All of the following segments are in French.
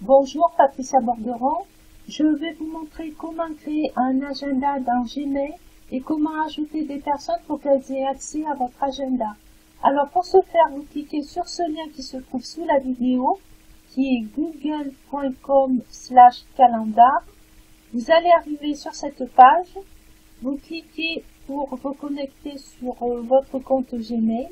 Bonjour, Patricia Borderon. Je vais vous montrer comment créer un agenda dans Gmail et comment ajouter des personnes pour qu'elles aient accès à votre agenda. Alors pour ce faire, vous cliquez sur ce lien qui se trouve sous la vidéo, qui est google.com/calendar. Vous allez arriver sur cette page, vous cliquez pour vous connecter sur votre compte Gmail.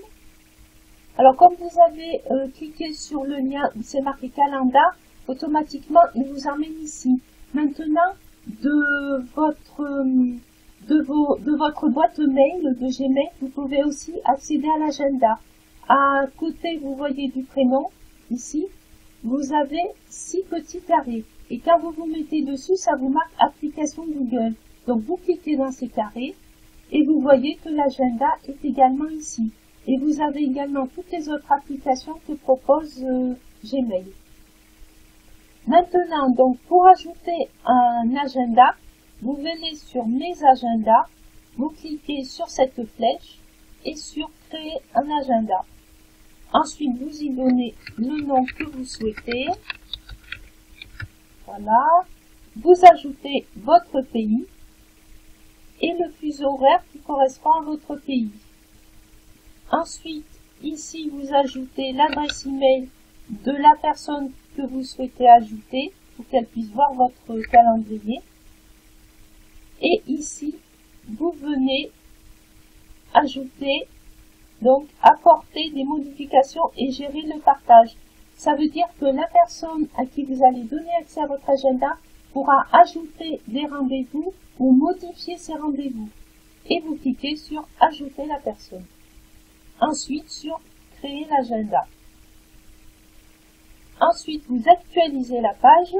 Alors comme vous avez cliqué sur le lien, c'est marqué calendar, automatiquement il vous emmène ici. Maintenant, de votre boîte mail de Gmail, vous pouvez aussi accéder à l'agenda. À côté, vous voyez du prénom, ici, vous avez 6 petits carrés. Et quand vous vous mettez dessus, ça vous marque application Google. Donc vous cliquez dans ces carrés et vous voyez que l'agenda est également ici. Et vous avez également toutes les autres applications que propose Gmail. Maintenant, donc, pour ajouter un agenda, vous venez sur Mes agendas, vous cliquez sur cette flèche et sur Créer un agenda. Ensuite, vous y donnez le nom que vous souhaitez. Voilà. Vous ajoutez votre pays et le fuseau horaire qui correspond à votre pays. Ensuite, ici, vous ajoutez l'adresse email de la personne que vous souhaitez ajouter pour qu'elle puisse voir votre calendrier. Et ici, vous venez ajouter, donc apporter des modifications et gérer le partage. Ça veut dire que la personne à qui vous allez donner accès à votre agenda pourra ajouter des rendez-vous ou modifier ses rendez-vous. Et vous cliquez sur Ajouter la personne. Ensuite, sur Créer l'agenda. Ensuite, vous actualisez la page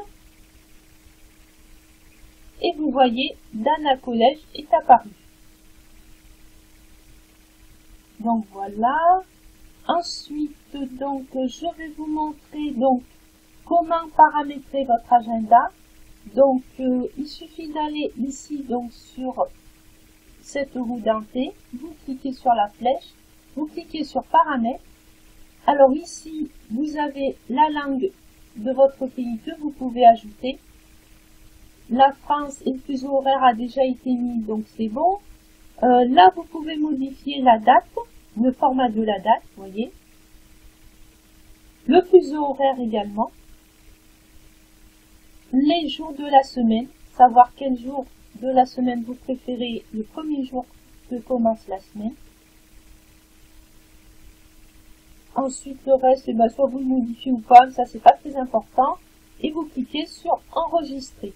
et vous voyez Dana Collège est apparu. Donc voilà. Ensuite, donc je vais vous montrer donc comment paramétrer votre agenda. Donc il suffit d'aller ici donc sur cette roue dentée, vous cliquez sur la flèche, vous cliquez sur Paramètres. Alors ici, vous avez la langue de votre pays que vous pouvez ajouter. La France et le fuseau horaire a déjà été mis, donc c'est bon. Là, vous pouvez modifier la date, le format de la date, vous voyez. Le fuseau horaire également. Les jours de la semaine, savoir quel jour de la semaine vous préférez, le premier jour que commence la semaine. Ensuite, le reste, soit vous le modifiez ou pas, ça c'est pas très important. Et vous cliquez sur Enregistrer.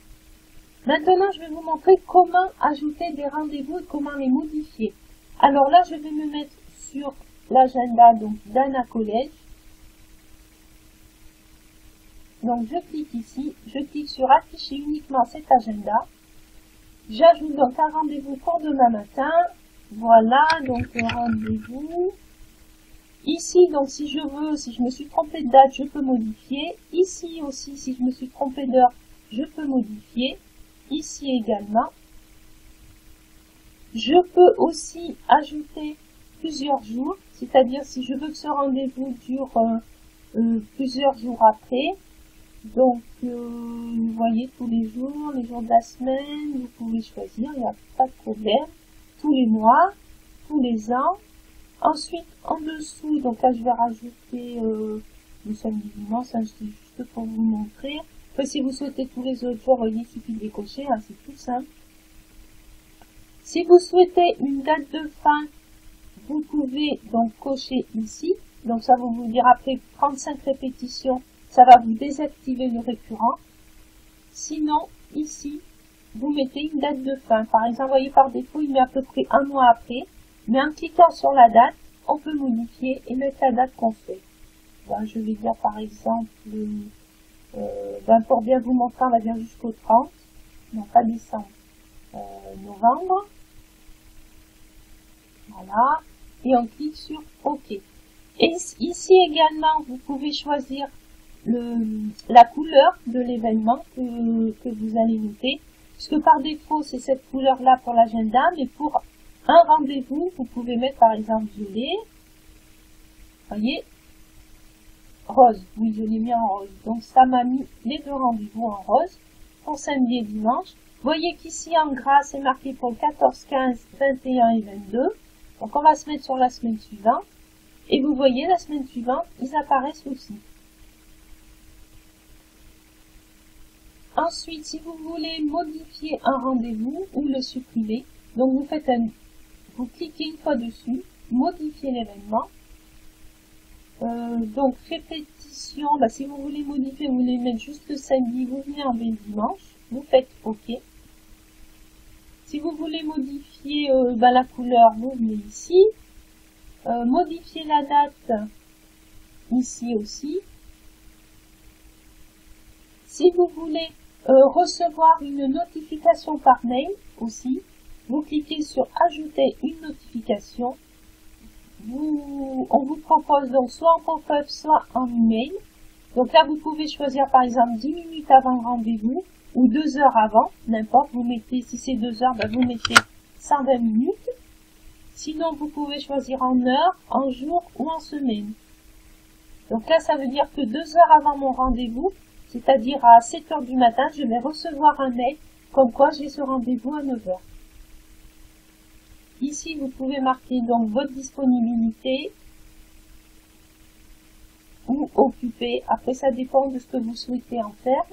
Maintenant, je vais vous montrer comment ajouter des rendez-vous et comment les modifier. Alors là, je vais me mettre sur l'agenda donc Dana Collège. Donc je clique ici, je clique sur Afficher uniquement cet agenda. J'ajoute donc un rendez-vous pour demain matin. Voilà, donc un rendez-vous. Ici, donc si je veux, si je me suis trompé de date, je peux modifier. Ici aussi, si je me suis trompé d'heure, je peux modifier. Ici également. Je peux aussi ajouter plusieurs jours, c'est-à-dire si je veux que ce rendez-vous dure plusieurs jours après. Donc, vous voyez tous les jours de la semaine, vous pouvez choisir, il n'y a pas de problème. Tous les mois, tous les ans. Ensuite, en dessous, donc là je vais rajouter le samedi dimanche, c'est juste pour vous montrer. Après, si vous souhaitez tous les autres jours, il suffit de décocher, hein, c'est tout simple. Si vous souhaitez une date de fin, vous pouvez donc cocher ici. Donc ça va vous dire après 35 répétitions, ça va vous désactiver le récurrent. Sinon, ici, vous mettez une date de fin. Par exemple, vous voyez par défaut, il met à peu près un mois après. Mais en cliquant sur la date, on peut modifier et mettre la date qu'on fait. Ben, je vais dire par exemple, pour bien vous montrer, on va dire jusqu'au 30, non pas décembre, novembre. Voilà. Et on clique sur OK. Et ici également, vous pouvez choisir la couleur de l'événement que vous allez noter. Puisque par défaut, c'est cette couleur-là pour l'agenda, mais pour un rendez-vous, vous pouvez mettre par exemple violet. Voyez. rose. Oui, je l'ai mis en rose. Donc ça m'a mis les deux rendez-vous en rose pour samedi et dimanche. Vous voyez qu'ici en gras, c'est marqué pour le 14, 15, 21 et 22. Donc on va se mettre sur la semaine suivante. Et vous voyez, la semaine suivante, ils apparaissent aussi. Ensuite, si vous voulez modifier un rendez-vous ou le supprimer, donc vous cliquez une fois dessus, modifier l'événement. Donc répétition, si vous voulez modifier, vous voulez mettre juste le samedi, vous venez en le dimanche, vous faites OK. Si vous voulez modifier la couleur, vous venez ici. Modifier la date, ici aussi. Si vous voulez recevoir une notification par mail aussi, vous cliquez sur ajouter une notification. On vous propose donc soit en pop-up, soit en email. Donc là, vous pouvez choisir par exemple 10 minutes avant le rendez-vous ou 2 heures avant, n'importe, vous mettez, si c'est 2 heures, vous mettez 120 minutes. Sinon, vous pouvez choisir en heure, en jour ou en semaine. Donc là, ça veut dire que 2 heures avant mon rendez-vous, c'est-à-dire à 7 heures du matin, je vais recevoir un mail comme quoi j'ai ce rendez-vous à 9 heures. Ici, vous pouvez marquer donc votre disponibilité ou occupé. Après, ça dépend de ce que vous souhaitez en faire.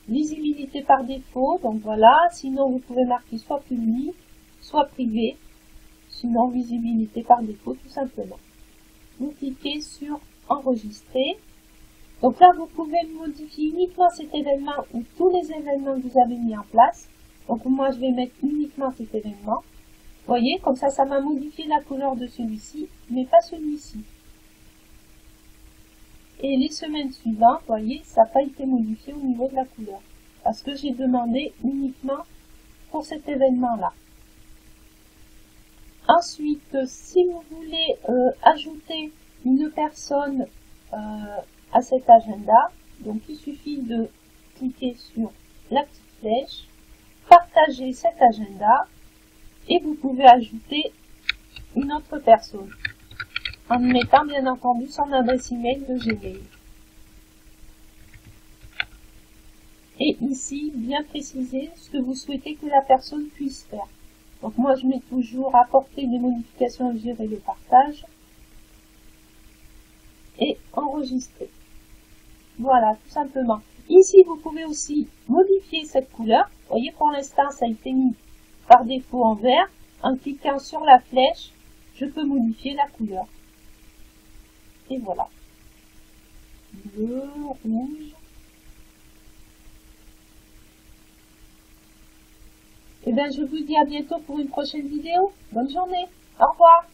Visibilité par défaut, donc voilà. Sinon, vous pouvez marquer soit public, soit privé. Sinon, visibilité par défaut, tout simplement. Vous cliquez sur enregistrer. Donc là, vous pouvez modifier uniquement cet événement ou tous les événements que vous avez mis en place. Donc moi, je vais mettre uniquement cet événement. Vous voyez, comme ça m'a modifié la couleur de celui-ci, mais pas celui-ci. Et les semaines suivantes, vous voyez, ça n'a pas été modifié au niveau de la couleur. Parce que j'ai demandé uniquement pour cet événement-là. Ensuite, si vous voulez ajouter une personne à cet agenda, donc il suffit de cliquer sur la petite flèche, partager cet agenda, et vous pouvez ajouter une autre personne, en mettant bien entendu son adresse email de Gmail. Et ici, bien préciser ce que vous souhaitez que la personne puisse faire. Donc moi, je mets toujours apporter des modifications, gérer le partage, et enregistrer. Voilà, tout simplement. Ici, vous pouvez aussi modifier cette couleur. Vous voyez, pour l'instant, ça a été mis par défaut en vert. En cliquant sur la flèche, je peux modifier la couleur. Et voilà. Bleu, rouge. Et bien, je vous dis à bientôt pour une prochaine vidéo. Bonne journée. Au revoir.